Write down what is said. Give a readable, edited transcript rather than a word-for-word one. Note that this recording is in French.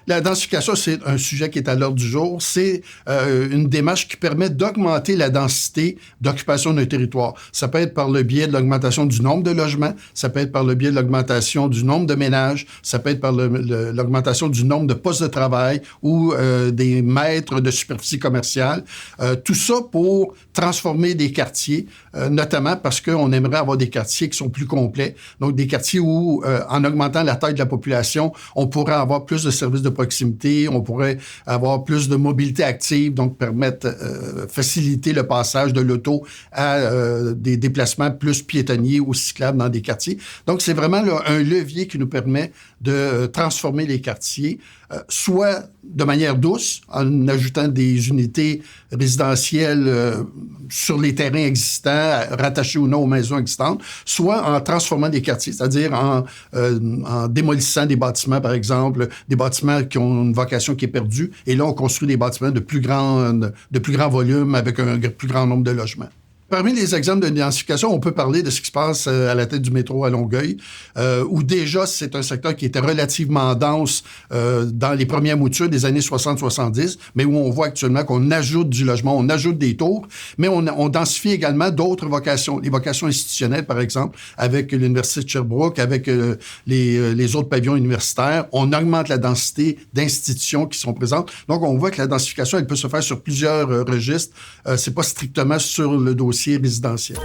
La densification, c'est un sujet qui est à l'ordre du jour. C'est une démarche qui permet d'augmenter la densité d'occupation d'un territoire. Ça peut être par le biais de l'augmentation du nombre de logements, ça peut être par le biais de l'augmentation du nombre de ménages, ça peut être par l'augmentation du nombre de postes de travail ou des mètres de superficie commerciale. Tout ça pour transformer des quartiers, notamment parce qu'on aimerait avoir des quartiers qui sont plus complets. Donc, des quartiers où, en augmentant la taille de la population, on pourrait avoir plus de services de proximité, on pourrait avoir plus de mobilité active, donc faciliter le passage de l'auto à des déplacements plus piétonniers ou cyclables dans des quartiers. Donc, c'est vraiment là, un levier qui nous permet de transformer les quartiers, soit de manière douce, en ajoutant des unités résidentielles sur les terrains existants, rattachés ou non aux maisons existantes, soit en transformant des quartiers, c'est-à-dire en démolissant des bâtiments, par exemple, des bâtiments qui ont une vocation qui est perdue, et là, on construit des bâtiments de plus grand volume avec un plus grand nombre de logements. Parmi les exemples de densification, on peut parler de ce qui se passe à la tête du métro à Longueuil, où déjà c'est un secteur qui était relativement dense dans les premières moutures des années 60-70, mais où on voit actuellement qu'on ajoute du logement, on ajoute des tours, mais on densifie également d'autres vocations, les vocations institutionnelles par exemple, avec l'Université de Sherbrooke, avec les autres pavillons universitaires. On augmente la densité d'institutions qui sont présentes. Donc on voit que la densification, elle peut se faire sur plusieurs registres. C'est pas strictement sur le dossier résidentiel.